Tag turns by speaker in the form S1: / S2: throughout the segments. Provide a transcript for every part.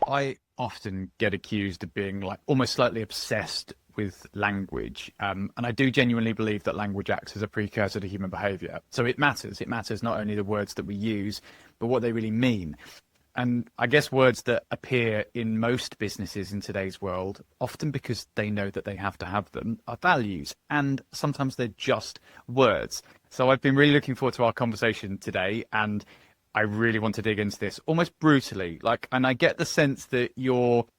S1: I often get accused of being like almost slightly obsessed with language. And I do genuinely believe that language acts as a precursor to human behavior. So it matters. It matters not only the words that we use, but what they really mean. And I guess words that appear in most businesses in today's world, often because they know that they have to have them, are values. And sometimes they're just words. So I've been really looking forward to our conversation today. And I really want to dig into this almost brutally. And I get the sense that you won't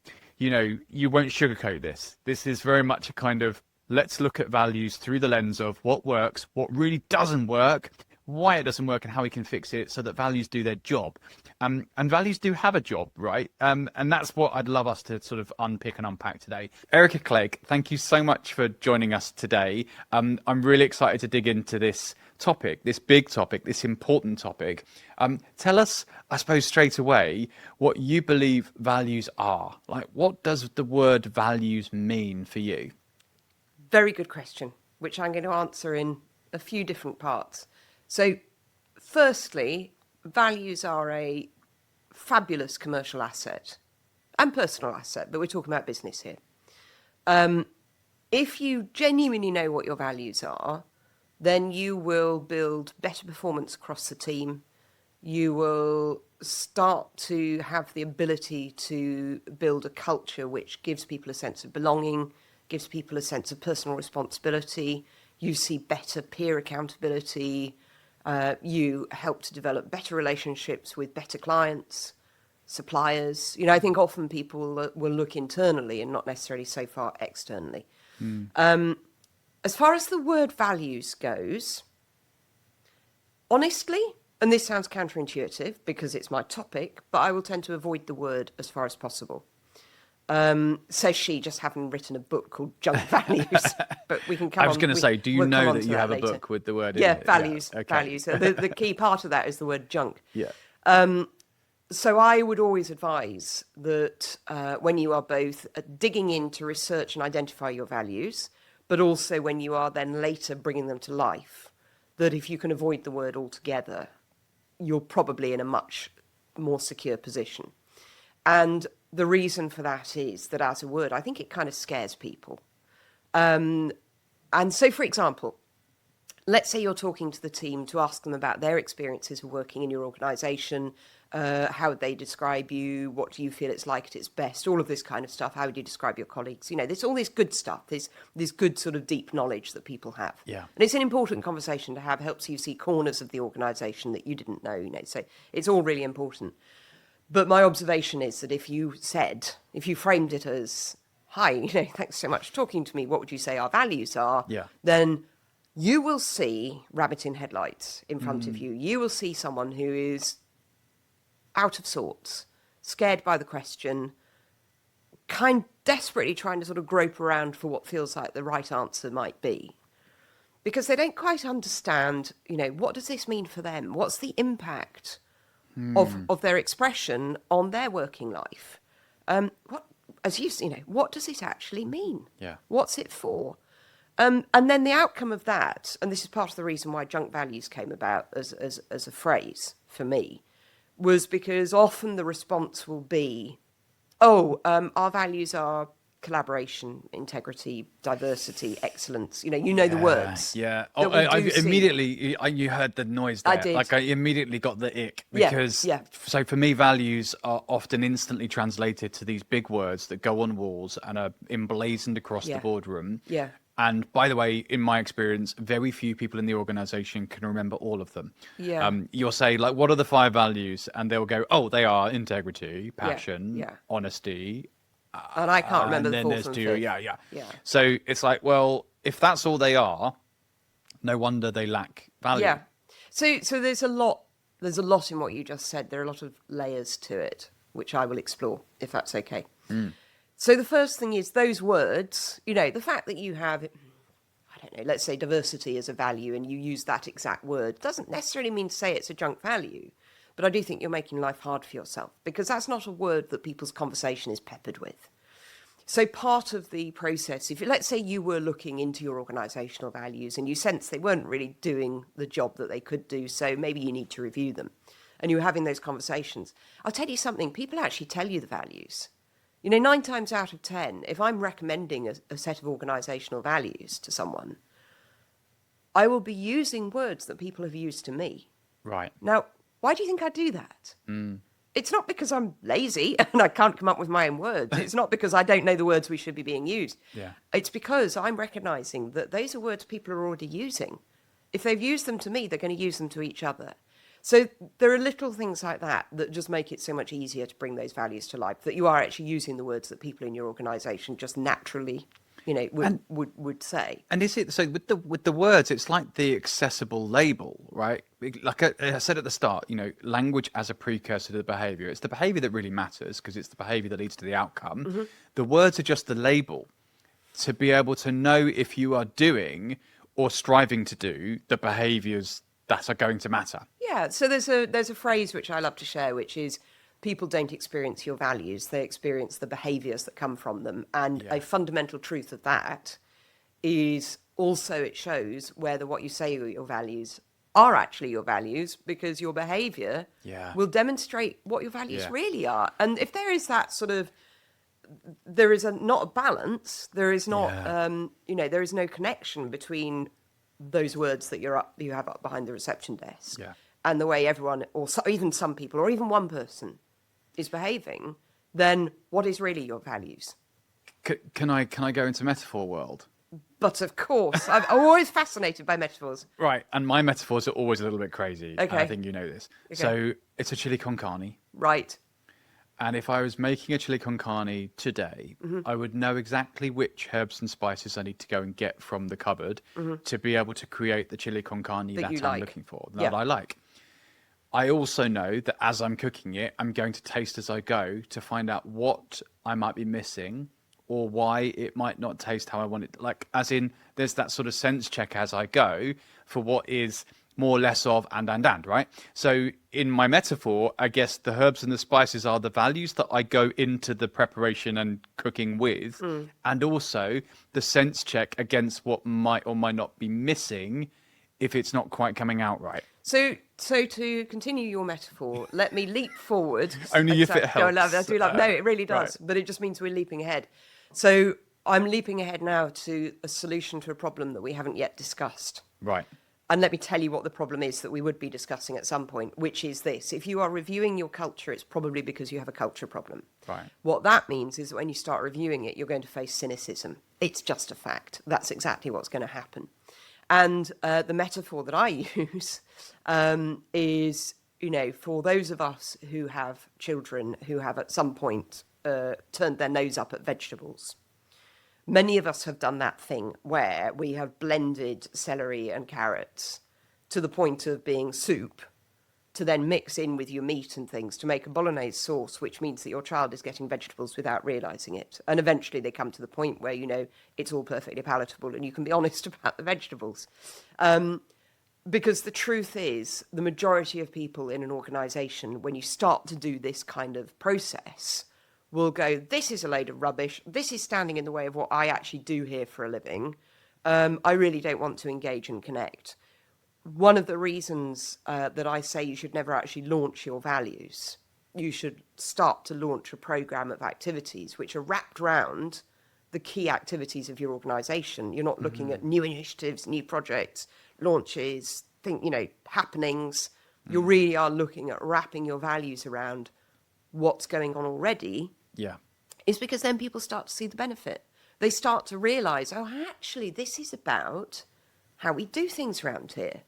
S1: sugarcoat this. This is very much a kind of, let's look at values through the lens of what works, what really doesn't work, why it doesn't work, and how we can fix it so that values do their job. And values do have a job, right? And that's what I'd love us to sort of unpick and unpack today. Erika Clegg, thank you so much for joining us today. I'm really excited to dig into this topic, this big topic, this important topic. Tell us, I suppose, straight away, what you believe values are. What does the word values mean for you?
S2: Very good question, which I'm going to answer in a few different parts. So, firstly, values are a fabulous commercial asset and personal asset, but we're talking about business here. If you genuinely know what your values are, then you will build better performance across the team. You will start to have the ability to build a culture which gives people a sense of belonging, gives people a sense of personal responsibility. You see better peer accountability. You help to develop better relationships with better clients, suppliers. I think often people will look internally and not necessarily so far externally. As far as the word values goes, honestly, and this sounds counterintuitive because it's my topic, but I will tend to avoid the word as far as possible. Says she, just having written a book called Junk Values. But we can come on.
S1: I was going to say, do you know that you have a
S2: later.
S1: book with the word
S2: in
S1: it?
S2: Yeah, values.
S1: Okay.
S2: Values. The key part of that is the word junk.
S1: Yeah.
S2: So I would always advise that when you are both digging in to research and identify your values, but also when you are then later bringing them to life, that if you can avoid the word altogether, you're probably in a much more secure position. And the reason for that is that as a word, I think it kind of scares people. And so, for example, let's say you're talking to the team to ask them about their experiences of working in your organisation. How would they describe you? What do you feel it's like at its best? All of this kind of stuff. How would you describe your colleagues? There's all this good stuff. There's this good sort of deep knowledge that people have.
S1: Yeah.
S2: And it's an important conversation to have. Helps you see corners of the organisation that you didn't know. So it's all really important. But my observation is that if you framed it as, hi, thanks so much for talking to me, what would you say our values are?
S1: Yeah.
S2: Then you will see rabbit in headlights in front of you. You will see someone who is out of sorts, scared by the question, desperately trying to sort of grope around for what feels like the right answer might be. Because they don't quite understand, what does this mean for them? What's the impact of their expression on their working life? What does it actually mean?
S1: Yeah.
S2: What's it for? And then the outcome of that, and this is part of the reason why junk values came about as a phrase for me, was because often the response will be, our values are collaboration, integrity, diversity, excellence. The words.
S1: Yeah.
S2: I
S1: immediately, you heard the noise there.
S2: I did.
S1: I immediately got the ick because, So for me, values are often instantly translated to these big words that go on walls and are emblazoned across the boardroom.
S2: Yeah.
S1: And by the way, in my experience, very few people in the organization can remember all of them.
S2: Yeah.
S1: You'll say, what are the 5 values? And they'll go, they are integrity, passion, honesty.
S2: And I can't remember
S1: and
S2: the
S1: then
S2: fourth
S1: there's
S2: and
S1: 2.
S2: fifth.
S1: Yeah. So it's like, well, if that's all they are, no wonder they lack value.
S2: Yeah. So there's a lot in what you just said. There are a lot of layers to it, which I will explore, if that's okay. So the first thing is those words, the fact that you have, let's say diversity as a value and you use that exact word doesn't necessarily mean to say it's a junk value. But I do think you're making life hard for yourself because that's not a word that people's conversation is peppered with. So part of the process, if let's say you were looking into your organisational values and you sensed they weren't really doing the job that they could do, so maybe you need to review them, and you were having those conversations, I'll tell you something, people actually tell you the values. 9 times out of 10, if I'm recommending a set of organisational values to someone, I will be using words that people have used to me.
S1: Right.
S2: Now, why do you think I do that? It's not because I'm lazy and I can't come up with my own words. It's not because I don't know the words we should be being used.
S1: Yeah.
S2: It's because I'm recognising that those are words people are already using. If they've used them to me, they're going to use them to each other. So there are little things like that that just make it so much easier to bring those values to life, that you are actually using the words that people in your organisation just naturally, would say.
S1: And is it so with the words? It's like the accessible label, right? Like I said at the start, language as a precursor to the behaviour. It's the behaviour that really matters because it's the behaviour that leads to the outcome.
S2: Mm-hmm.
S1: The words are just the label to be able to know if you are doing or striving to do the behaviours that are going to matter.
S2: Yeah. So there's a phrase which I love to share, which is, people don't experience your values, they experience the behaviours that come from them. And a fundamental truth of that is also it shows whether what you say are your values are actually your values, because your behaviour will demonstrate what your values really are. And if there is that sort of, there is not a balance, there is not, there is no connection between those words that you have up behind the reception desk and the way everyone, or even some people, or even one person is behaving, then what is really your values?
S1: Can I go into metaphor world?
S2: But of course, I'm always fascinated by metaphors.
S1: Right, and my metaphors are always a little bit crazy.
S2: Okay.
S1: I think you know this. Okay. So it's a chili con carne.
S2: Right.
S1: And if I was making a chili con carne today, I would know exactly which herbs and spices I need to go and get from the cupboard to be able to create the chili con carne that I'm looking for, that I like. I also know that as I'm cooking it, I'm going to taste as I go to find out what I might be missing or why it might not taste how I want it. Like, as in, there's that sort of sense check as I go for what is more or less of and, right? So in my metaphor, I guess the herbs and the spices are the values that I go into the preparation and cooking with, and also the sense check against what might or might not be missing if it's not quite coming out right.
S2: So to continue your metaphor, let me leap forward.
S1: Only if it helps.
S2: I do love. No, it really does. Right. But it just means we're leaping ahead. So I'm leaping ahead now to a solution to a problem that we haven't yet discussed.
S1: Right.
S2: And let me tell you what the problem is that we would be discussing at some point, which is this. If you are reviewing your culture, it's probably because you have a culture problem.
S1: Right.
S2: What that means is that when you start reviewing it, you're going to face cynicism. It's just a fact. That's exactly what's going to happen. And the metaphor that I use is, for those of us who have children who have at some point turned their nose up at vegetables. Many of us have done that thing where we have blended celery and carrots to the point of being soup, to then mix in with your meat and things to make a bolognese sauce, which means that your child is getting vegetables without realising it. And eventually they come to the point where, it's all perfectly palatable and you can be honest about the vegetables. Because the truth is, the majority of people in an organisation, when you start to do this kind of process, will go, this is a load of rubbish, this is standing in the way of what I actually do here for a living. I really don't want to engage and connect. One of the reasons that I say you should never actually launch your values, you should start to launch a programme of activities which are wrapped around the key activities of your organisation. You're not looking at new initiatives, new projects, launches, happenings. You really are looking at wrapping your values around what's going on already.
S1: Yeah.
S2: Is because then people start to see the benefit. They start to realise, actually, this is about how we do things around here.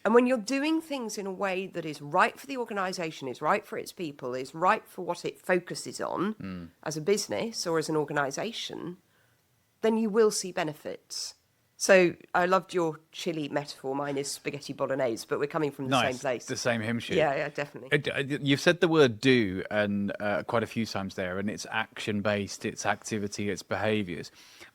S2: And when you're doing things in a way that is right for the organisation, is right for its people, is right for what it focuses on as a business or as an organisation, then you will see benefits. So I loved your chili metaphor. Mine is spaghetti bolognese, but we're coming from the same place.
S1: The same hymn sheet.
S2: Yeah, definitely.
S1: You've said the word do and quite a few times there, and it's action-based, it's activity, it's behaviours.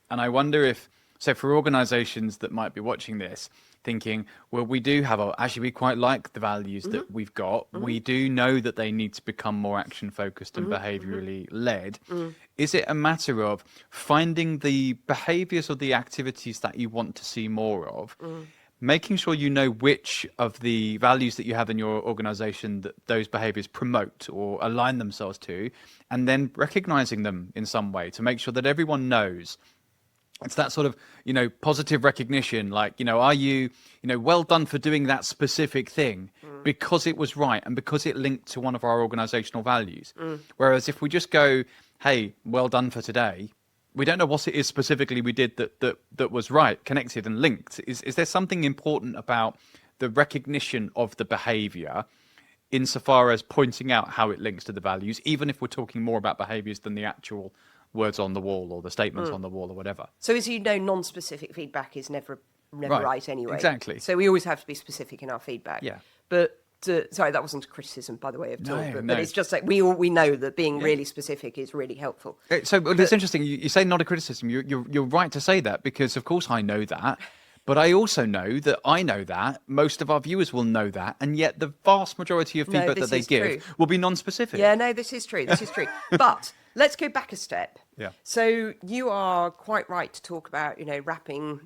S1: And I wonder if, so for organisations that might be watching this, thinking, well, we do have, actually, we quite like the values that we've got. We do know that they need to become more action focused and behaviorally led. Is it a matter of finding the behaviors or the activities that you want to see more of? Making sure you know which of the values that you have in your organization that those behaviors promote or align themselves to, and then recognizing them in some way to make sure that everyone knows. It's that sort of, positive recognition, like, are you, well done for doing that specific thing because it was right and because it linked to one of our organizational values. Whereas if we just go, hey, well done for today, we don't know what it is specifically we did that was right, connected and linked. Is there something important about the recognition of the behavior insofar as pointing out how it links to the values, even if we're talking more about behaviors than the actual words on the wall or the statements on the wall or whatever?
S2: So as you know, non-specific feedback is never right anyway.
S1: Exactly.
S2: So we always have to be specific in our feedback.
S1: Yeah.
S2: But sorry, that wasn't a criticism, by the way, of talk.
S1: No.
S2: But it's just like we know that being really specific is really helpful.
S1: So it's interesting. You say not a criticism. You're right to say that, because of course I know that. But I also know that I know that most of our viewers will know that, and yet the vast majority of feedback that they give will be non-specific.
S2: Yeah, no, this is true. This is true. But let's go back a step.
S1: Yeah.
S2: So you are quite right to talk about, wrapping,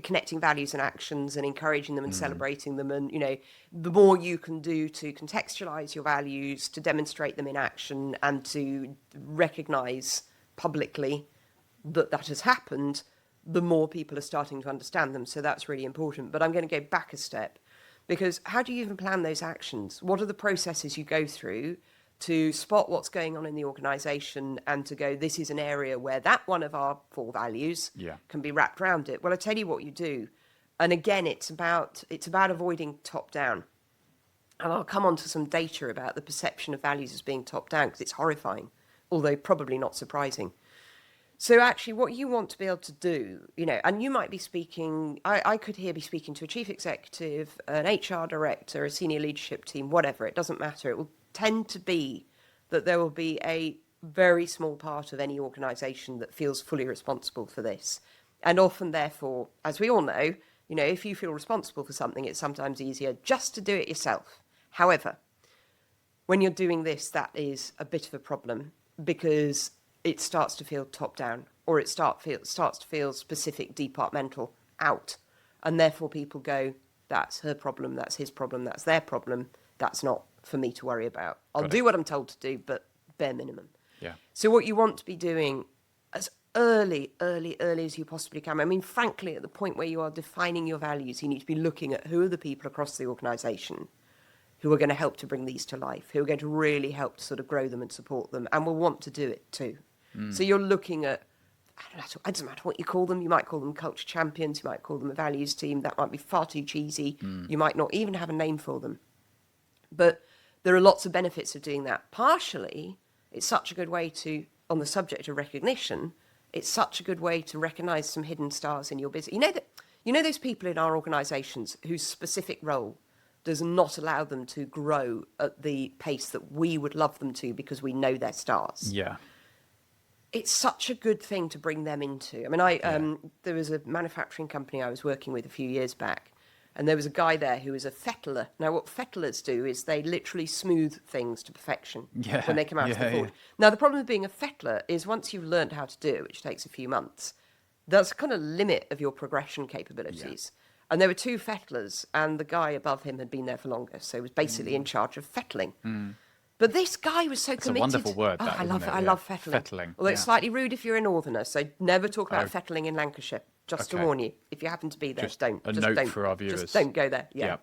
S2: connecting values and actions and encouraging them and celebrating them. And, the more you can do to contextualize your values, to demonstrate them in action and to recognize publicly that has happened, the more people are starting to understand them. So that's really important. But I'm going to go back a step, because how do you even plan those actions? What are the processes you go through to spot what's going on in the organisation and to go, this is an area where that one of our 4 values can be wrapped around it? Well, I'll tell you what you do. And again, it's about avoiding top down. And I'll come on to some data about the perception of values as being top down, because it's horrifying, although probably not surprising. So actually what you want to be able to do, and you might be speaking, I could here be speaking to a chief executive, an HR director, a senior leadership team, whatever, it doesn't matter. It will tend to be that there will be a very small part of any organisation that feels fully responsible for this. And often, therefore, as we all know, if you feel responsible for something, it's sometimes easier just to do it yourself. However, when you're doing this, that is a bit of a problem, because it starts to feel top down, or it starts to feel specific, departmental, out. And therefore people go, that's her problem, that's his problem, that's their problem, that's not for me to worry about. I'll do what I'm told to do, but bare minimum.
S1: Yeah.
S2: So what you want to be doing as early as you possibly can. I mean, frankly, at the point where you are defining your values, you need to be looking at who are the people across the organisation who are going to help to bring these to life, who are going to really help to sort of grow them and support them, and will want to do it too. So you're looking at, it doesn't matter what you call them. You might call them culture champions. You might call them a values team. That might be far too cheesy. You might not even have a name for them. But there are lots of benefits of doing that. Partially, it's such a good way to, on the subject of recognition, it's such a good way to recognise some hidden stars in your business. You know those people in our organisations whose specific role does not allow them to grow at the pace that we would love them to, because we know they're stars.
S1: Yeah.
S2: It's such a good thing to bring them into. I mean, there was a manufacturing company I was working with a few years back, and there was a guy there who was a fettler. Now, what fettlers do is they literally smooth things to perfection when they come out of the forge. Now, the problem with being a fettler is once you've learned how to do it, which takes a few months, there's a kind of limit of your progression capabilities. And there were 2 fettlers, and the guy above him had been there for longer, so he was basically in charge of fettling. But this guy was so committed.
S1: It's a wonderful word.
S2: I love fettling.
S1: Fettling.
S2: Although it's slightly rude if you're a northerner, so never talk about fettling in Lancashire. Just to warn you, if you happen to be there,
S1: Just a note for our viewers.
S2: Just don't go there. Yeah.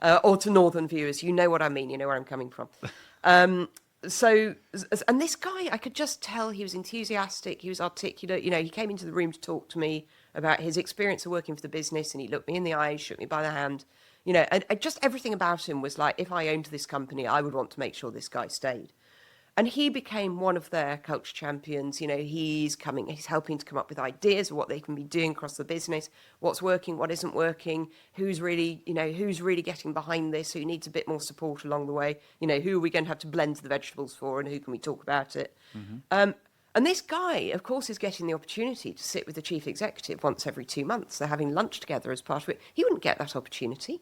S1: Okay.
S2: Or to northern viewers, you know what I mean. You know where I'm coming from. So, and this guy, I could just tell he was enthusiastic. He was articulate. He came into the room to talk to me about his experience of working for the business, and he looked me in the eyes, shook me by the hand. And just everything about him was like, if I owned this company, I would want to make sure this guy stayed. And he became one of their culture champions. He's helping to come up with ideas of what they can be doing across the business, what's working, what isn't working, who's really getting behind this, who needs a bit more support along the way, who are we going to have to blend the vegetables for, and who can we talk about it. And this guy, of course, is getting the opportunity to sit with the chief executive once every 2 months. They're having lunch together as part of it. He wouldn't get that opportunity.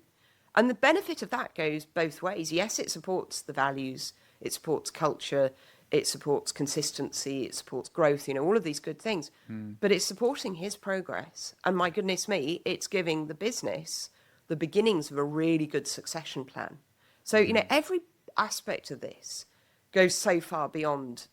S2: And the benefit of that goes both ways. Yes, it supports the values, it supports culture, it supports consistency, it supports growth, all of these good things. But it's supporting his progress. And my goodness me, it's giving the business the beginnings of a really good succession plan. So, every aspect of this goes so far beyond,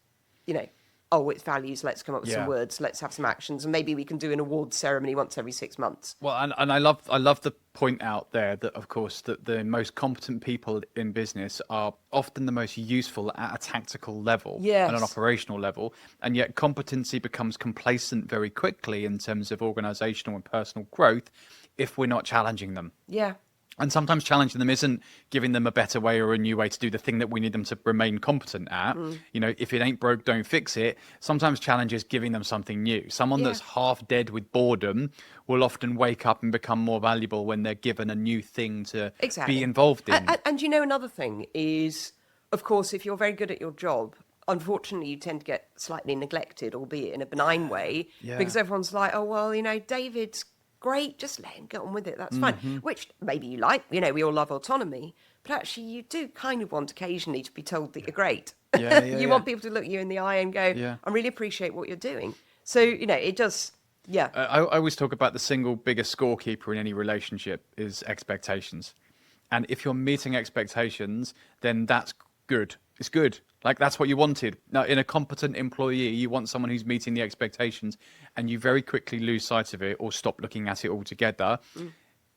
S2: oh, it's values, let's come up with some words, let's have some actions, and maybe we can do an awards ceremony once every 6 months.
S1: Well, and I love the point out there that, of course, that the most competent people in business are often the most useful at a tactical level and an operational level, and yet competency becomes complacent very quickly in terms of organizational and personal growth if we're not challenging them.
S2: Yeah.
S1: And sometimes challenging them isn't giving them a better way or a new way to do the thing that we need them to remain competent at. If it ain't broke, don't fix it. Sometimes challenge is giving them something new. Someone that's half dead with boredom will often wake up and become more valuable when they're given a new thing to be involved in.
S2: And another thing is, of course, if you're very good at your job, unfortunately, you tend to get slightly neglected, albeit in a benign way, because everyone's like, oh, well, David's great, just let him get on with it, that's fine. Which maybe you like, we all love autonomy, but actually you do kind of want occasionally to be told that you're great. You want people to look you in the eye and go, I really appreciate what you're doing. So, it does,
S1: I always talk about the single biggest scorekeeper in any relationship is expectations. And if you're meeting expectations, then that's good. It's good. Like, that's what you wanted. Now, in a competent employee, you want someone who's meeting the expectations, and you very quickly lose sight of it or stop looking at it altogether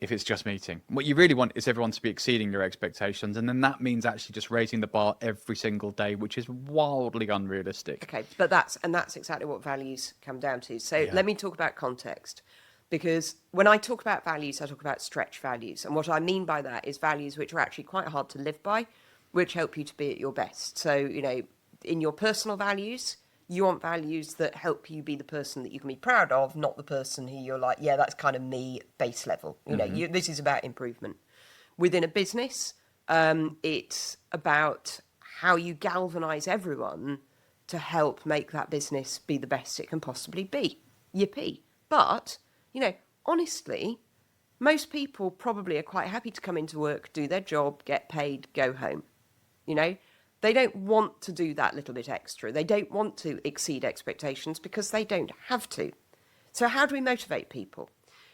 S1: if it's just meeting. What you really want is everyone to be exceeding your expectations, and then that means actually just raising the bar every single day, which is wildly unrealistic.
S2: Okay, but that's exactly what values come down to. So let me talk about context. Because when I talk about values, I talk about stretch values. And what I mean by that is values which are actually quite hard to live by, which help you to be at your best. So, in your personal values, you want values that help you be the person that you can be proud of, not the person who you're like, yeah, that's kind of me, base level. This is about improvement. Within a business, it's about how you galvanize everyone to help make that business be the best it can possibly be. Yippee. But, honestly, most people probably are quite happy to come into work, do their job, get paid, go home. They don't want to do that little bit extra. They don't want to exceed expectations because they don't have to. So how do we motivate people?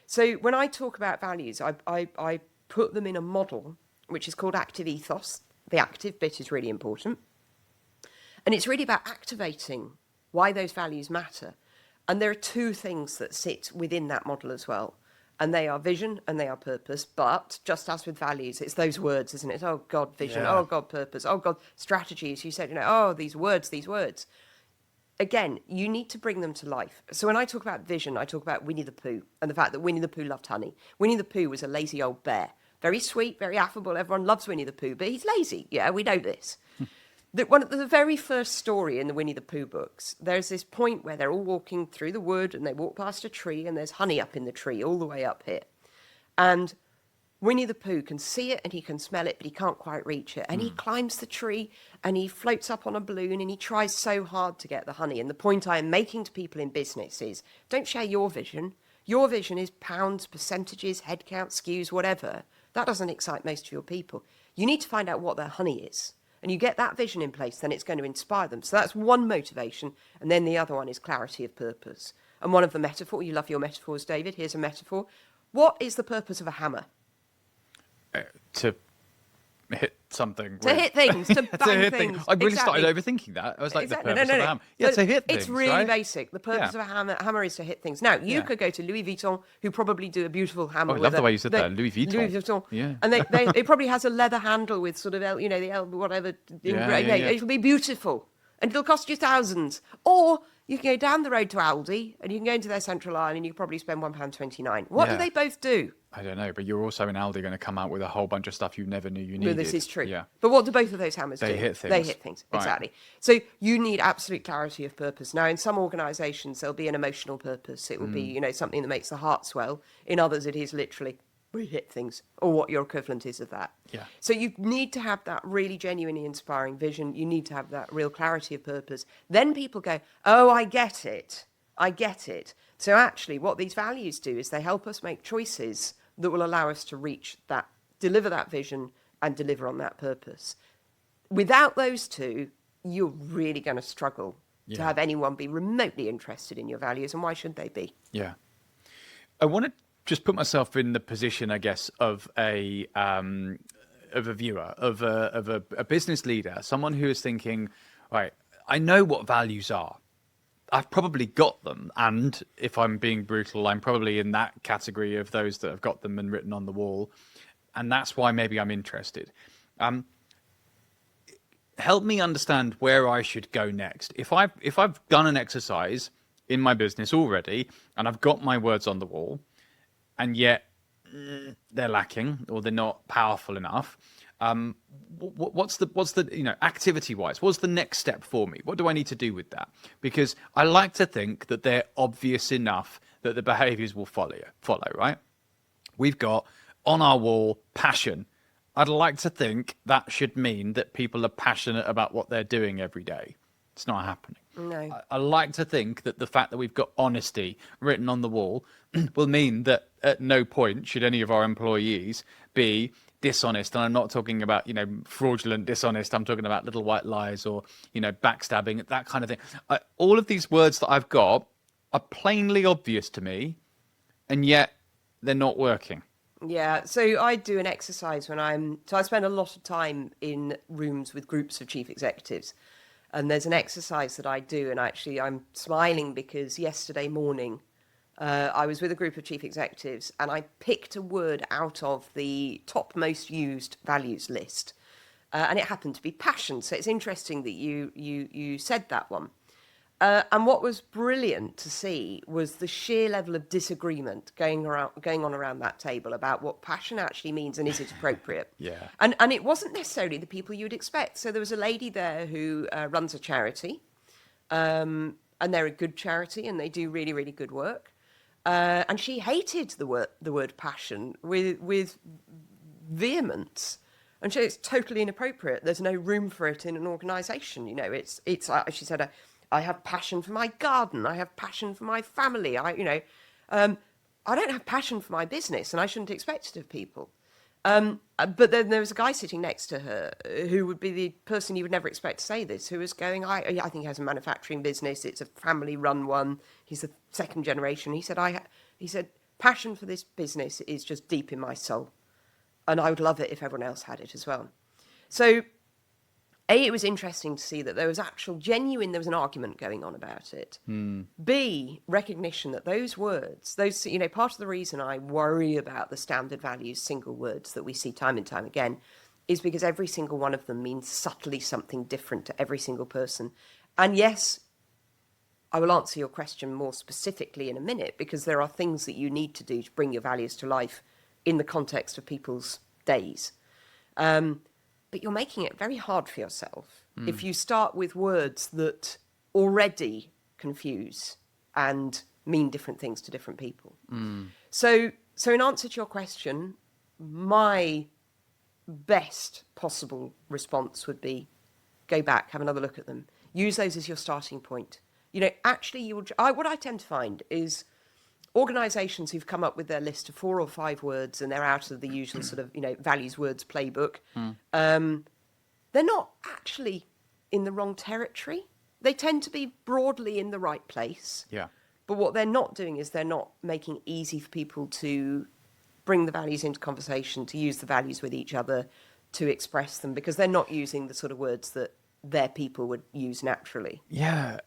S2: So when I talk about values, I put them in a model, which is called active ethos. The active bit is really important. And it's really about activating why those values matter. And there are two things that sit within that model as well. And they are vision and they are purpose. But just as with values, it's those words, isn't it? Oh, God, vision. Oh, God, purpose. Oh, God, strategies. You said, oh, these words. Again, you need to bring them to life. So when I talk about vision, I talk about Winnie the Pooh and the fact that Winnie the Pooh loved honey. Winnie the Pooh was a lazy old bear. Very sweet, very affable. Everyone loves Winnie the Pooh, but he's lazy. Yeah, we know this. One of the very first story in the Winnie the Pooh books, there's this point where they're all walking through the wood and they walk past a tree and there's honey up in the tree all the way up here. And Winnie the Pooh can see it and he can smell it, but he can't quite reach it. And he climbs the tree and he floats up on a balloon and he tries so hard to get the honey. And the point I am making to people in business is, don't share your vision. Your vision is pounds, percentages, headcount, SKUs, whatever. That doesn't excite most of your people. You need to find out what their honey is. And you get that vision in place, then it's going to inspire them. So that's one motivation. And then the other one is clarity of purpose. And one of the metaphor, you love your metaphors, David. Here's a metaphor. What is the purpose of a hammer?
S1: To hit something.
S2: To hit things, to bang things.
S1: I really started overthinking that. I was like, the purpose of a hammer. Yeah, to hit things,
S2: it's really
S1: right?
S2: basic. The purpose of a hammer is to hit things. Now, you could go to Louis Vuitton, who probably do a beautiful hammer.
S1: Oh, I love the way you said that, Louis Vuitton.
S2: Louis Vuitton.
S1: Yeah.
S2: And it probably has a leather handle with sort of, the elbow, whatever. It'll be beautiful. And it'll cost you thousands. Or you can go down the road to Aldi, and you can go into their central line, and you can probably spend £1.29. What do they both do?
S1: I don't know, but you're also in Aldi going to come out with a whole bunch of stuff you never knew you needed.
S2: No, this is true.
S1: Yeah.
S2: But what do both of those hammers do?
S1: They hit things.
S2: They hit things, exactly. So you need absolute clarity of purpose. Now, in some organisations, there'll be an emotional purpose. It will be, something that makes the heart swell. In others, it is literally we hit things, or what your equivalent is of that.
S1: Yeah.
S2: So you need to have that really genuinely inspiring vision. You need to have that real clarity of purpose. Then people go, oh, I get it. I get it. So actually what these values do is they help us make choices that will allow us to reach that, deliver that vision and deliver on that purpose. Without those two, you're really going to struggle to have anyone be remotely interested in your values. And why should they be?
S1: Yeah. I want to just put myself in the position, I guess, of a viewer, of a business leader, someone who is thinking, right, I know what values are. I've probably got them. And if I'm being brutal, I'm probably in that category of those that have got them and written on the wall. And that's why maybe I'm interested. Help me understand where I should go next. If I've done an exercise in my business already and I've got my words on the wall, and yet they're lacking or they're not powerful enough, what's the activity wise, what's the next step for me? What do I need to do with that? Because I like to think that they're obvious enough that the behaviors will follow, right? We've got on our wall passion. I'd like to think that should mean that people are passionate about what they're doing every day. It's not happening.
S2: No.
S1: I like to think that the fact that we've got honesty written on the wall will mean that at no point should any of our employees be dishonest. And I'm not talking about, fraudulent dishonest. I'm talking about little white lies or, backstabbing, that kind of thing. All of these words that I've got are plainly obvious to me, and yet they're not working.
S2: Yeah, so I do an exercise I spend a lot of time in rooms with groups of chief executives. And there's an exercise that I do, and actually I'm smiling because yesterday morning I was with a group of chief executives and I picked a word out of the top most used values list. And it happened to be passion. So it's interesting that you said that one. And what was brilliant to see was the sheer level of disagreement going on around that table about what passion actually means and is it appropriate.
S1: Yeah.
S2: And it wasn't necessarily the people you would expect. So there was a lady there who runs a charity, and they're a good charity and they do really, really good work. And she hated the word passion with vehemence. And so it's totally inappropriate. There's no room for it in an organisation. It's she said, I have passion for my garden. I have passion for my family. I don't have passion for my business, and I shouldn't expect it of people. But then there was a guy sitting next to her who would be the person you would never expect to say this, who was going, I think he has a manufacturing business. It's a family-run one. He's the second generation. He said, passion for this business is just deep in my soul, and I would love it if everyone else had it as well. So, it was interesting to see that there was there was an argument going on about it. B, recognition that those words, part of the reason I worry about the standard values, single words that we see time and time again, is because every single one of them means subtly something different to every single person. And yes, I will answer your question more specifically in a minute, because there are things that you need to do to bring your values to life in the context of people's days. But you're making it very hard for yourself if you start with words that already confuse and mean different things to different people. So in answer to your question, my best possible response would be go back, have another look at them. Use those as your starting point. Actually, what I tend to find is organisations who've come up with their list of 4 or 5 words and they're out of the usual sort of, values words playbook, they're not actually in the wrong territory. They tend to be broadly in the right place.
S1: Yeah.
S2: But what they're not doing is they're not making it easy for people to bring the values into conversation, to use the values with each other, to express them, because they're not using the sort of words that their people would use naturally.
S1: Yeah.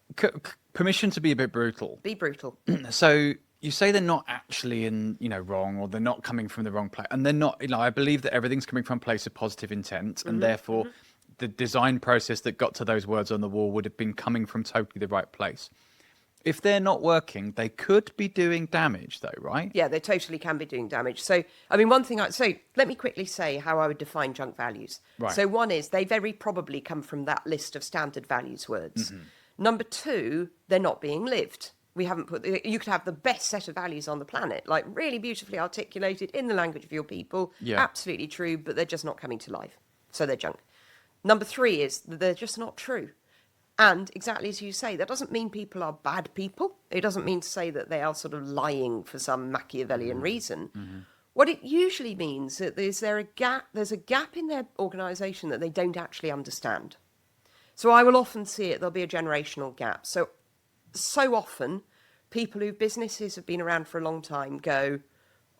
S1: Permission to be a bit brutal.
S2: Be brutal.
S1: So you say they're not actually wrong, or they're not coming from the wrong place. And they're not, I believe that everything's coming from a place of positive intent. And therefore the design process that got to those words on the wall would have been coming from totally the right place. If they're not working, they could be doing damage though, right?
S2: Yeah, they totally can be doing damage. So, one thing let me quickly say how I would define junk values.
S1: Right.
S2: So one is they very probably come from that list of standard values words. Number 2, they're not being lived. We haven't put, you could have the best set of values on the planet, like really beautifully articulated in the language of your people.
S1: Yeah.
S2: Absolutely true, but they're just not coming to life. So they're junk. Number 3 is that they're just not true. And exactly as you say, that doesn't mean people are bad people. It doesn't mean to say that they are sort of lying for some Machiavellian reason. What it usually means is there's a gap in their organisation that they don't actually understand. So I will often see it, there'll be a generational gap. So often, people whose businesses have been around for a long time go,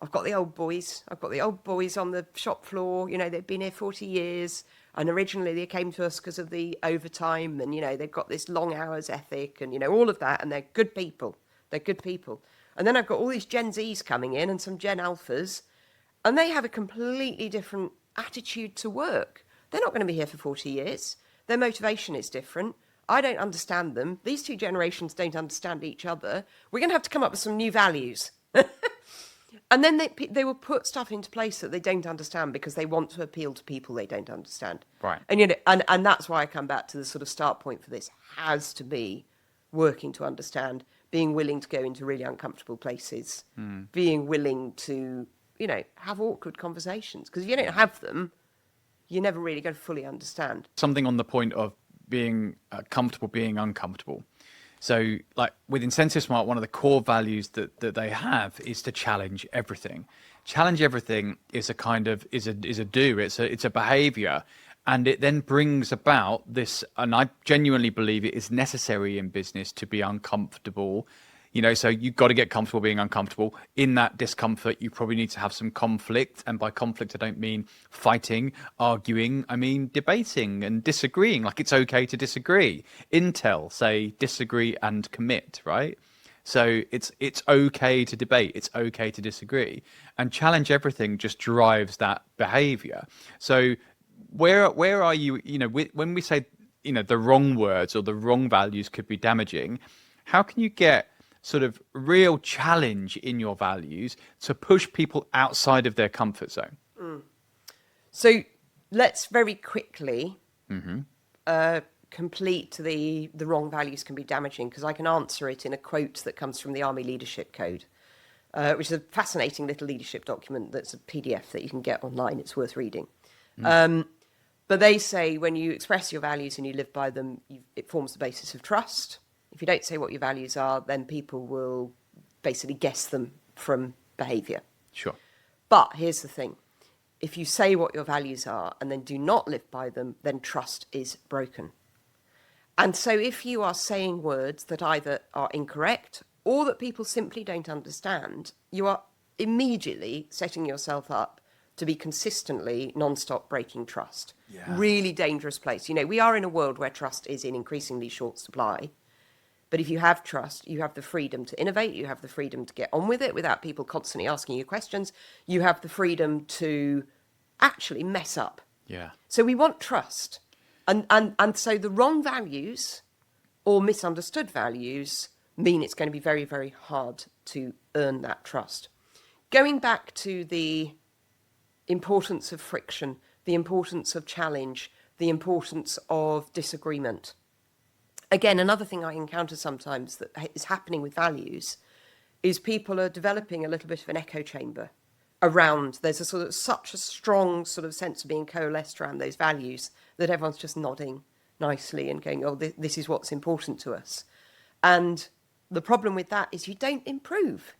S2: I've got the old boys on the shop floor, they've been here 40 years, and originally they came to us because of the overtime, and, they've got this long hours ethic, and, all of that, and they're good people. And then I've got all these Gen Zs coming in and some Gen Alphas, and they have a completely different attitude to work. They're not going to be here for 40 years. Their motivation is different. I don't understand them. These two generations don't understand each other. We're going to have to come up with some new values. And then they will put stuff into place that they don't understand because they want to appeal to people they don't understand.
S1: Right.
S2: And and that's why I come back to the sort of start point for this has to be working to understand, being willing to go into really uncomfortable places, being willing to, have awkward conversations. Because if you don't have them, you're never really going to fully understand.
S1: Something on the point of being comfortable being uncomfortable. So, like with Incentive Smart, one of the core values that they have is to challenge everything. Challenge everything is a kind of is a do. It's a behaviour, and it then brings about this. And I genuinely believe it is necessary in business to be uncomfortable. So you've got to get comfortable being uncomfortable. In that discomfort, you probably need to have some conflict. And by conflict, I don't mean fighting, arguing. I mean debating and disagreeing. Like it's okay to disagree. Intel say disagree and commit, right? So it's okay to debate. It's okay to disagree. And challenge everything just drives that behavior. So where are you, when we say, the wrong words or the wrong values could be damaging, how can you get sort of real challenge in your values to push people outside of their comfort zone?
S2: So let's very quickly complete the wrong values can be damaging, because I can answer it in a quote that comes from the Army Leadership Code, which is a fascinating little leadership document that's a PDF that you can get online. It's worth reading. But they say when you express your values and you live by them, it forms the basis of trust. If you don't say what your values are, then people will basically guess them from behaviour.
S1: Sure.
S2: But here's the thing. If you say what your values are and then do not live by them, then trust is broken. And so if you are saying words that either are incorrect or that people simply don't understand, you are immediately setting yourself up to be consistently non-stop breaking trust.
S1: Yeah.
S2: Really dangerous place. We are in a world where trust is in increasingly short supply. But if you have trust, you have the freedom to innovate. You have the freedom to get on with it without people constantly asking you questions. You have the freedom to actually mess up.
S1: Yeah.
S2: So we want trust. And so the wrong values or misunderstood values mean it's going to be very, very hard to earn that trust. Going back to the importance of friction, the importance of challenge, the importance of disagreement. Again, another thing I encounter sometimes that is happening with values is people are developing a little bit of an echo chamber around. There's such a strong sort of sense of being coalesced around those values that everyone's just nodding nicely and going, oh, this is what's important to us. And the problem with that is you don't improve.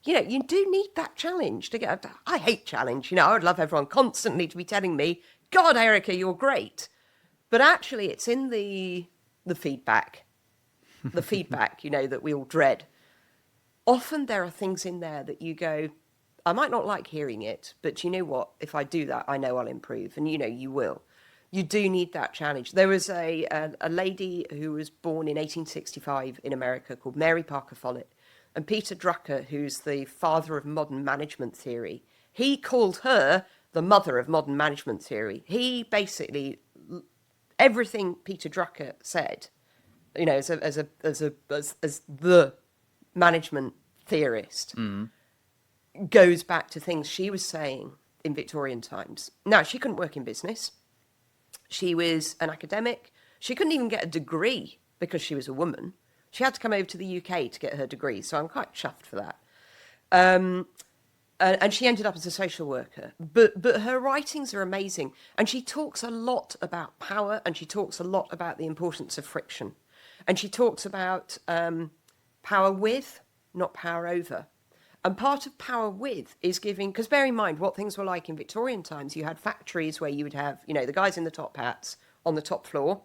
S2: You do need that challenge to get. I hate challenge. I would love everyone constantly to be telling me, God, Erika, you're great. But actually, it's in the feedback, that we all dread. Often there are things in there that you go, I might not like hearing it, but you know what? If I do that, I know I'll improve. And you will. You do need that challenge. There was a lady who was born in 1865 in America called Mary Parker Follett. And Peter Drucker, who's the father of modern management theory, he called her the mother of modern management theory. He basically, everything Peter Drucker said, as the management theorist, goes back to things she was saying in Victorian times. Now, she couldn't work in business. She was an academic. She couldn't even get a degree because she was a woman. She had to come over to the UK to get her degree, so I'm quite chuffed for that. And she ended up as a social worker. But her writings are amazing. And she talks a lot about power, and she talks a lot about the importance of friction. And she talks about power with, not power over. And part of power with is giving, because bear in mind what things were like in Victorian times. You had factories where you would have, the guys in the top hats on the top floor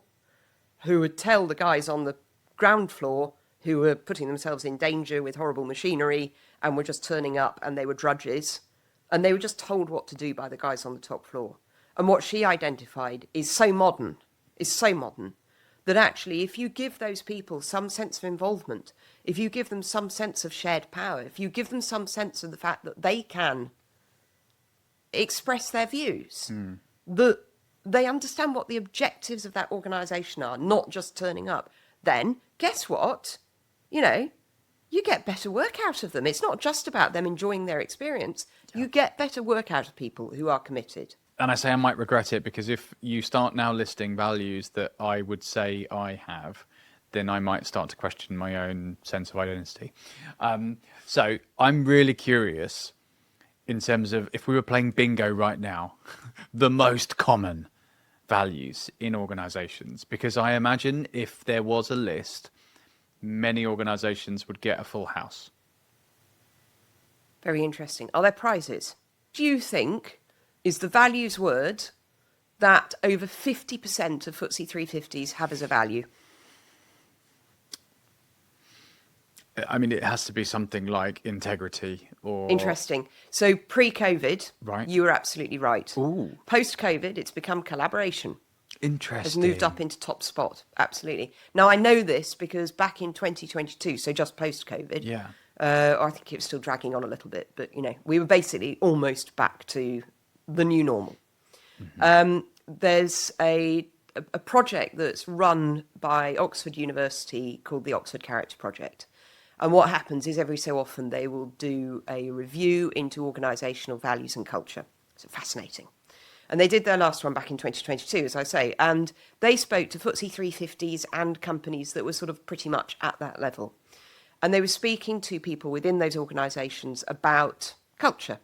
S2: who would tell the guys on the ground floor who were putting themselves in danger with horrible machinery and were just turning up, and they were drudges, and they were just told what to do by the guys on the top floor. And what she identified is so modern, that actually if you give those people some sense of involvement, if you give them some sense of shared power, if you give them some sense of the fact that they can express their views, that they understand what the objectives of that organisation are, not just turning up, then guess what? You get better work out of them. It's not just about them enjoying their experience. Yeah. You get better work out of people who are committed.
S1: And I say I might regret it, because if you start now listing values that I would say I have, then I might start to question my own sense of identity. So I'm really curious in terms of, if we were playing bingo right now, the most common values in organisations, because I imagine if there was a list, many organisations would get a full house.
S2: Very interesting. Are there prizes? Do you think is the values word that over 50% of FTSE 350s have as a value?
S1: I mean, it has to be something like integrity or...
S2: Interesting. So pre-COVID,
S1: right,
S2: you were absolutely right.
S1: Ooh.
S2: Post-COVID, it's become collaboration.
S1: Interesting.
S2: Has moved up into top spot. Absolutely. Now, I know this because back in 2022, so just post-COVID,
S1: yeah,
S2: I think it was still dragging on a little bit, but, we were basically almost back to the new normal. Mm-hmm. There's a project that's run by Oxford University called the Oxford Character Project. And what happens is every so often they will do a review into organisational values and culture. It's fascinating. And they did their last one back in 2022, as I say, and they spoke to FTSE 350s and companies that were sort of pretty much at that level. And they were speaking to people within those organisations about culture.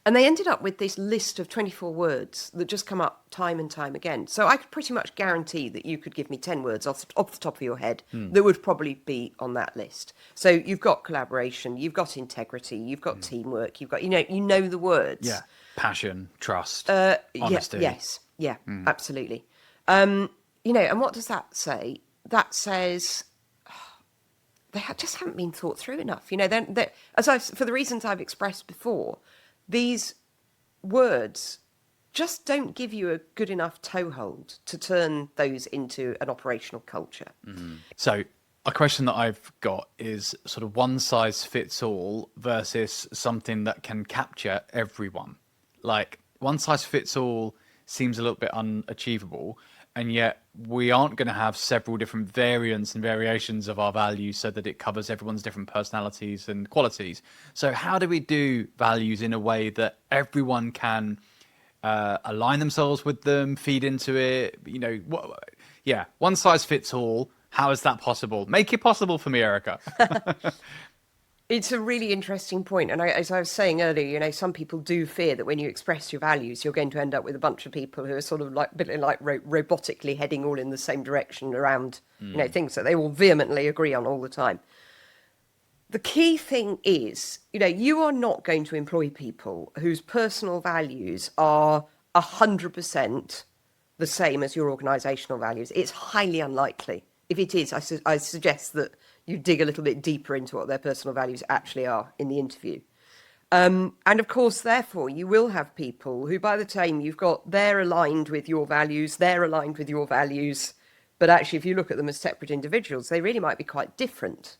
S2: And they ended up with this list of 24 words that just come up time and time again. So I could pretty much guarantee that you could give me 10 words off the top of your head that would probably be on that list. So you've got collaboration, you've got integrity, you've got teamwork, you've got, you know the words.
S1: Yeah. Passion, trust, honesty.
S2: Yeah, absolutely. And what does that say? That says they just haven't been thought through enough. For the reasons I've expressed before, these words just don't give you a good enough toehold to turn those into an operational culture.
S1: Mm-hmm. So a question that I've got is sort of one size fits all versus something that can capture everyone. Like one size fits all seems a little bit unachievable, and yet we aren't going to have several different variants and variations of our values so that it covers everyone's different personalities and qualities. So how do we do values in a way that everyone can align themselves with them, feed into it? One size fits all. How is that possible? Make it possible for me, Erika.
S2: It's a really interesting point. And as I was saying earlier, some people do fear that when you express your values, you're going to end up with a bunch of people who are sort of like robotically heading all in the same direction around, things that they all vehemently agree on all the time. The key thing is, you are not going to employ people whose personal values are 100% the same as your organisational values. It's highly unlikely. If it is, I suggest that you dig a little bit deeper into what their personal values actually are in the interview. And of course, therefore, you will have people who, by the time they're aligned with your values, they're aligned with your values, but actually, if you look at them as separate individuals, they really might be quite different.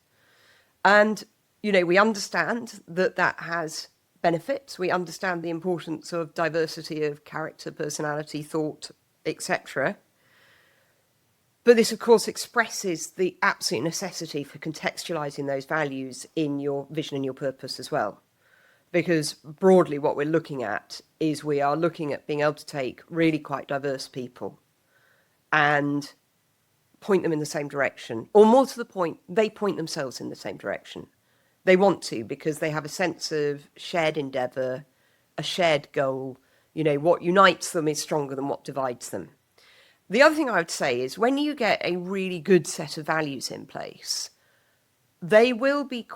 S2: And, we understand that has benefits. We understand the importance of diversity of character, personality, thought, etc. But this, of course, expresses the absolute necessity for contextualising those values in your vision and your purpose as well. Because broadly what we're looking at is we are looking at being able to take really quite diverse people and point them in the same direction, or more to the point, they point themselves in the same direction. They want to, because they have a sense of shared endeavour, a shared goal. You know, what unites them is stronger than what divides them. The other thing I would say is when you get a really good set of values in place, they will be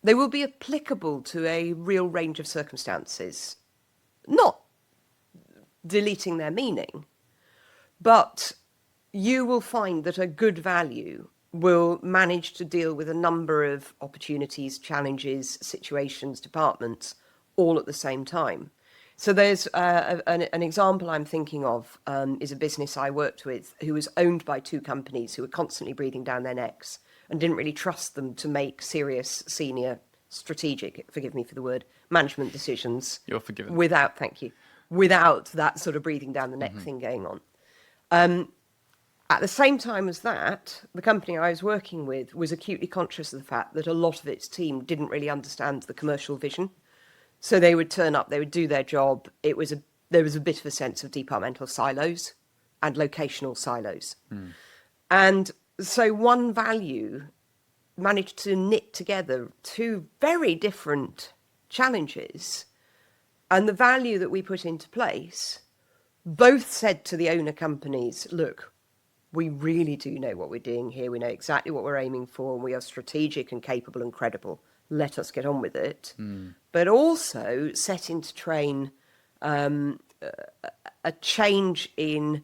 S2: applicable to a real range of circumstances, not deleting their meaning, but you will find that a good value will manage to deal with a number of opportunities, challenges, situations, departments, all at the same time. So there's an example I'm thinking of is a business I worked with who was owned by two companies who were constantly breathing down their necks and didn't really trust them to make serious senior strategic, forgive me for the word, management decisions.
S1: You're forgiven.
S2: Thank you, without that sort of breathing down the neck thing going on. At the same time as that, the company I was working with was acutely conscious of the fact that a lot of its team didn't really understand the commercial vision. So they would turn up, they would do their job. There was a bit of a sense of departmental silos and locational silos. And so one value managed to knit together two very different challenges. And the value that we put into place both said to the owner companies, look, we really do know what we're doing here. We know exactly what we're aiming for, and we are strategic and capable and credible. Let us get on with it. But also set into train a change in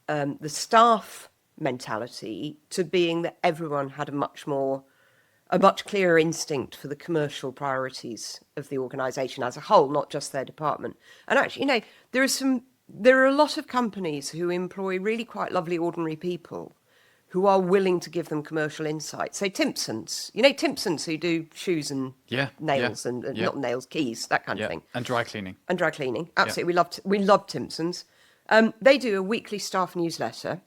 S2: the staff mentality to being that everyone had a much clearer instinct for the commercial priorities of the organisation as a whole, not just their department. And actually, you know, there are a lot of companies who employ really quite lovely ordinary people who are willing to give them commercial insight. So Timpsons, you know, Timpsons who do shoes and nails and not nails, keys, that kind of thing.
S1: And dry cleaning.
S2: Absolutely. We love Timpsons. They do a weekly staff newsletter.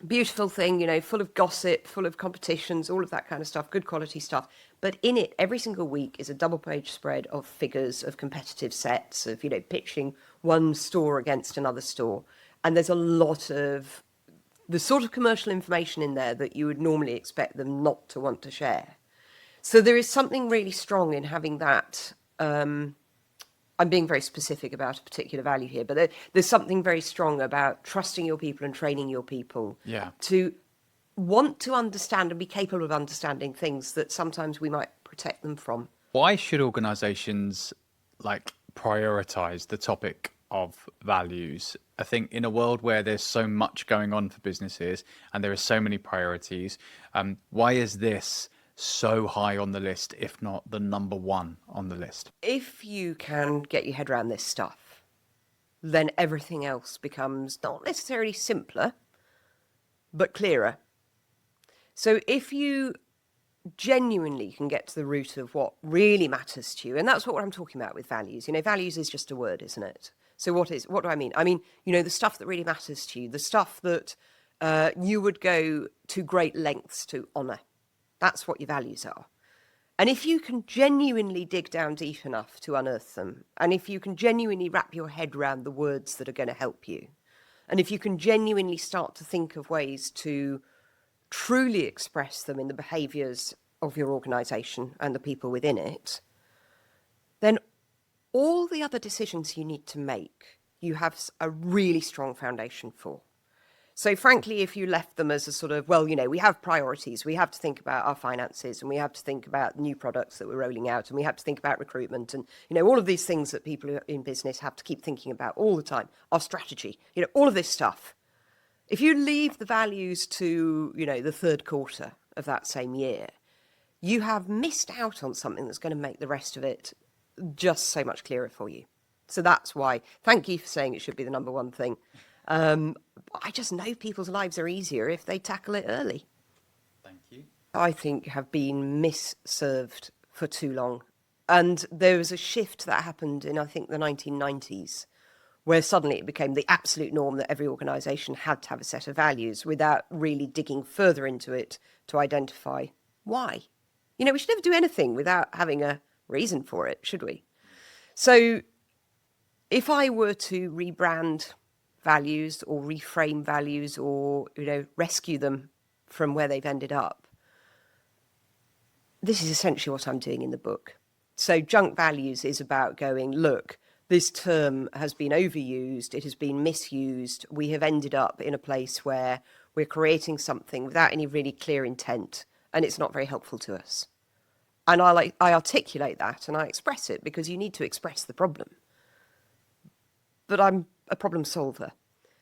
S2: Beautiful thing, you know, full of gossip, full of competitions, all of that kind of stuff, good quality stuff. But in it, every single week is a double-page spread of figures of competitive sets, of, you know, pitching one store against another store. And there's a lot of the sort of commercial information in there that you would normally expect them not to want to share. So there is something really strong in having that. I'm being very specific about a particular value here, but there's something very strong about trusting your people and training your people to want to understand and be capable of understanding things that sometimes we might protect them from.
S1: Why should organizations prioritize the topic of values? I think in a world where there's so much going on for businesses and there are so many priorities, why is this so high on the list, if not the number one on the list?
S2: If you can get your head around this stuff, then everything else becomes not necessarily simpler, but clearer. So if you genuinely can get to the root of what really matters to you, and that's what I'm talking about with values. You know, values is just a word, isn't it? So what do I mean? I mean, you know, the stuff that really matters to you, the stuff that you would go to great lengths to honour. That's what your values are. And if you can genuinely dig down deep enough to unearth them, and if you can genuinely wrap your head around the words that are going to help you, and if you can genuinely start to think of ways to truly express them in the behaviours of your organisation and the people within it, then all the other decisions you need to make, you have a really strong foundation for. So frankly, if you left them as a sort of, well, you know, we have priorities, we have to think about our finances, and we have to think about new products that we're rolling out, and we have to think about recruitment, and, you know, all of these things that people in business have to keep thinking about all the time, our strategy, you know, all of this stuff. If you leave the values to, you know, the third quarter of that same year, you have missed out on something that's going to make the rest of it just so much clearer for you. So that's why, thank you for saying it should be the number one thing. I just know people's lives are easier if they tackle it early.
S1: Thank you.
S2: I think have been misserved for too long. And there was a shift that happened in, I think, the 1990s, where suddenly it became the absolute norm that every organisation had to have a set of values without really digging further into it to identify why. You know, we should never do anything without having a reason for it, should we? So if I were to rebrand values or reframe values or, rescue them from where they've ended up. This is essentially what I'm doing in the book. So junk values is about going, look, this term has been overused, it has been misused, we have ended up in a place where we're creating something without any really clear intent, and it's not very helpful to us. And I articulate that and I express it because you need to express the problem. But I'm a problem solver.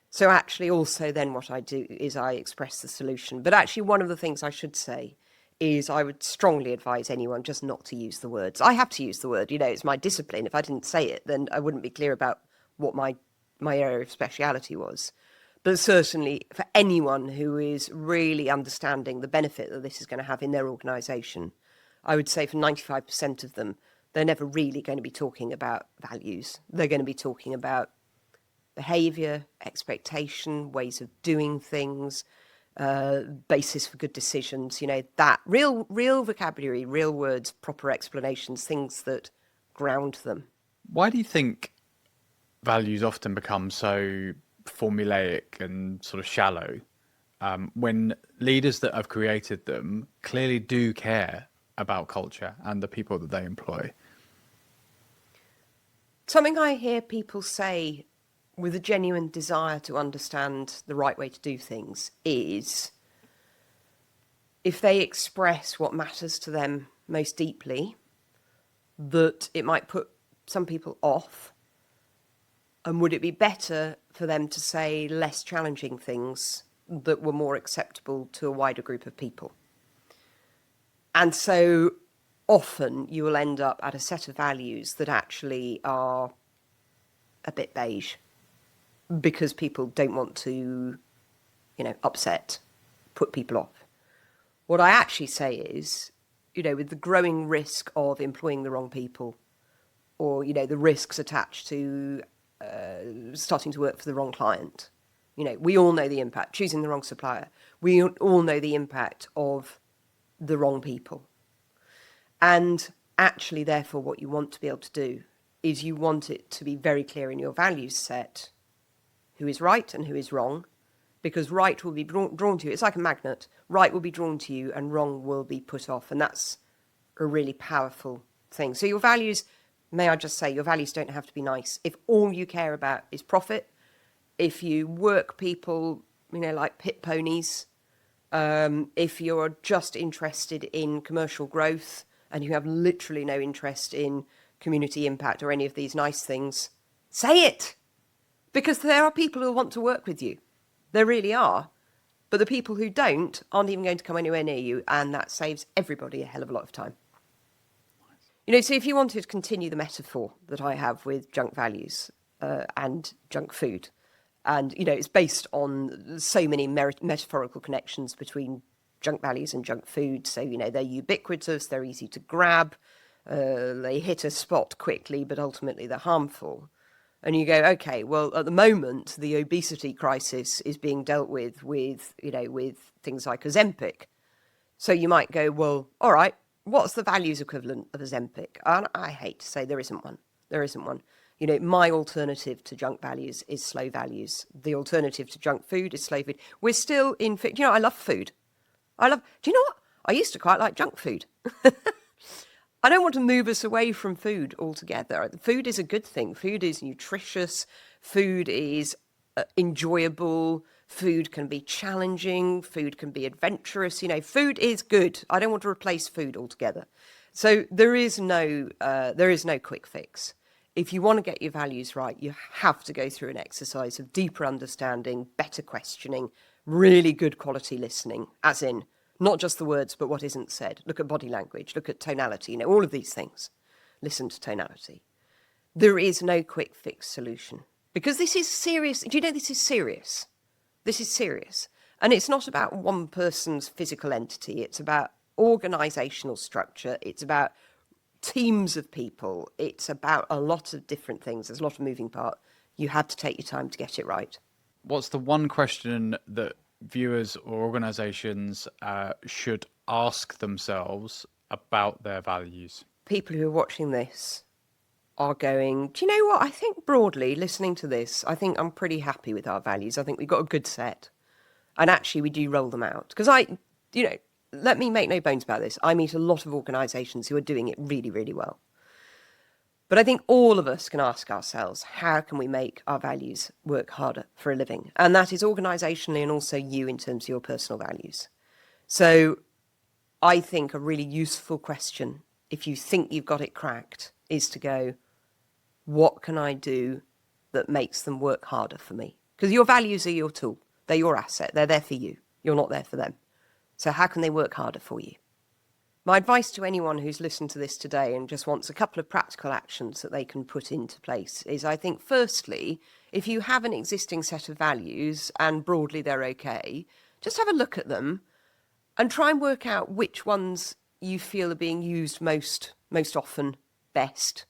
S2: So actually also then what I do is I express the solution. But actually one of the things I should say is I would strongly advise anyone just not to use the words. I have to use the word, it's my discipline. If I didn't say it, then I wouldn't be clear about what my area of speciality was. But certainly for anyone who is really understanding the benefit that this is going to have in their organisation, I would say for 95% of them, they're never really going to be talking about values. They're going to be talking about behaviour, expectation, ways of doing things, basis for good decisions, that real vocabulary, real words, proper explanations, things that ground them.
S1: Why do you think values often become so formulaic and sort of shallow when leaders that have created them clearly do care about culture and the people that they employ?
S2: Something I hear people say with a genuine desire to understand the right way to do things is if they express what matters to them most deeply, that it might put some people off. And would it be better for them to say less challenging things that were more acceptable to a wider group of people? And so often you will end up at a set of values that actually are a bit beige because people don't want to, upset, put people off. What I actually say is, with the growing risk of employing the wrong people or, the risks attached to starting to work for the wrong client, we all know the impact, choosing the wrong supplier. We all know the impact of the wrong people. And actually, therefore, what you want to be able to do is you want it to be very clear in your values set who is right and who is wrong, because right will be drawn to you. It's like a magnet. Right will be drawn to you and wrong will be put off. And that's a really powerful thing. So your values, may I just say, your values don't have to be nice. If all you care about is profit, if you work people, like pit ponies, if you're just interested in commercial growth and you have literally no interest in community impact or any of these nice things, say it. Because there are people who want to work with you. There really are. But the people who don't aren't even going to come anywhere near you, and that saves everybody a hell of a lot of time. So if you wanted to continue the metaphor that I have with junk values and junk food, and, it's based on so many metaphorical connections between junk values and junk food. So, they're ubiquitous, they're easy to grab, they hit a spot quickly, but ultimately they're harmful. And you go, okay, well, at the moment, the obesity crisis is being dealt with things like Ozempic. So you might go, well, all right, what's the values equivalent of Ozempic? And I hate to say there isn't one. There isn't one. My alternative to junk values is slow values. The alternative to junk food is slow food. We're still in, I love food. Do you know what? I used to quite like junk food. I don't want to move us away from food altogether. Food is a good thing. Food is nutritious. Food is enjoyable. Food can be challenging. Food can be adventurous. Food is good. I don't want to replace food altogether. So there is no quick fix. If you want to get your values right, you have to go through an exercise of deeper understanding, better questioning, really good quality listening, as in not just the words, but what isn't said. Look at body language, look at tonality, all of these things. Listen to tonality. There is no quick fix solution because this is serious. Do you know this is serious? This is serious. And it's not about one person's physical entity. It's about organisational structure. It's about teams of people. It's about a lot of different things. There's a lot of moving part. You have to take your time to get it right.
S1: What's the one question that viewers or organisations should ask themselves about their values?
S2: People who are watching this, are going, do you know what? I think broadly, listening to this, I think I'm pretty happy with our values. I think we've got a good set. And actually, we do roll them out. Because let me make no bones about this. I meet a lot of organisations who are doing it really, really well. But I think all of us can ask ourselves, how can we make our values work harder for a living? And that is organisationally and also you in terms of your personal values. So I think a really useful question, if you think you've got it cracked, is to go, what can I do that makes them work harder for me? Because your values are your tool. They're your asset. They're there for you. You're not there for them. So how can they work harder for you? My advice to anyone who's listened to this today and just wants a couple of practical actions that they can put into place is, I think, firstly, if you have an existing set of values and broadly they're okay, just have a look at them and try and work out which ones you feel are being used most often, best.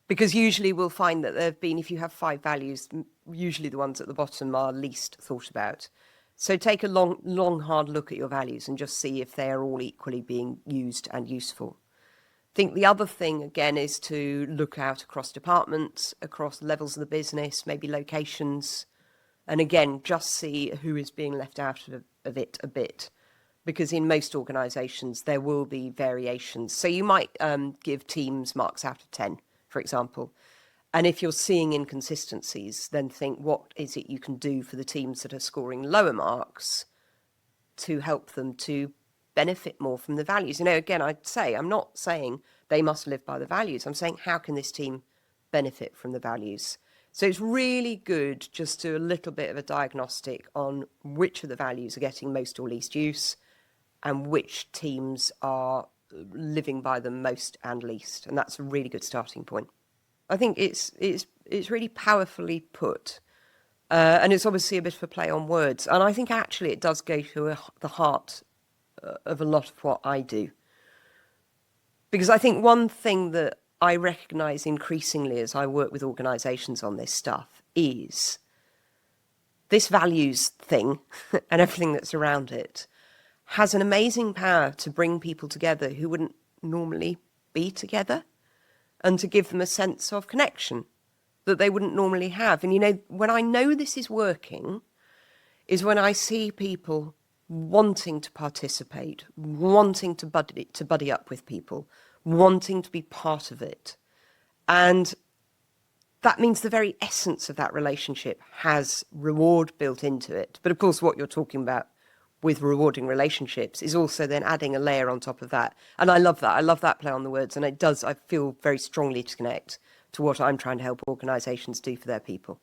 S2: Because usually we'll find that there have been, if you have 5 values, usually the ones at the bottom are least thought about. So take a long, hard look at your values and just see if they are all equally being used and useful. I think the other thing, again, is to look out across departments, across levels of the business, maybe locations, and again, just see who is being left out of it a bit. Because in most organisations, there will be variations. So you might give teams marks out of 10, for example. And if you're seeing inconsistencies, then think, what is it you can do for the teams that are scoring lower marks to help them to benefit more from the values? Again, I'm not saying they must live by the values. I'm saying, how can this team benefit from the values? So it's really good just to do a little bit of a diagnostic on which of the values are getting most or least use and which teams are living by them most and least. And that's a really good starting point. I think it's really powerfully put. And it's obviously a bit of a play on words. And I think actually it does go to the heart of a lot of what I do. Because I think one thing that I recognise increasingly as I work with organisations on this stuff is this values thing and everything that's around it has an amazing power to bring people together who wouldn't normally be together and to give them a sense of connection that they wouldn't normally have. And, when I know this is working is when I see people wanting to participate, wanting to buddy up with people, wanting to be part of it. And that means the very essence of that relationship has reward built into it. But of course, what you're talking about with rewarding relationships is also then adding a layer on top of that. And I love that. I love that play on the words. And I feel very strongly to connect to what I'm trying to help organisations do for their people.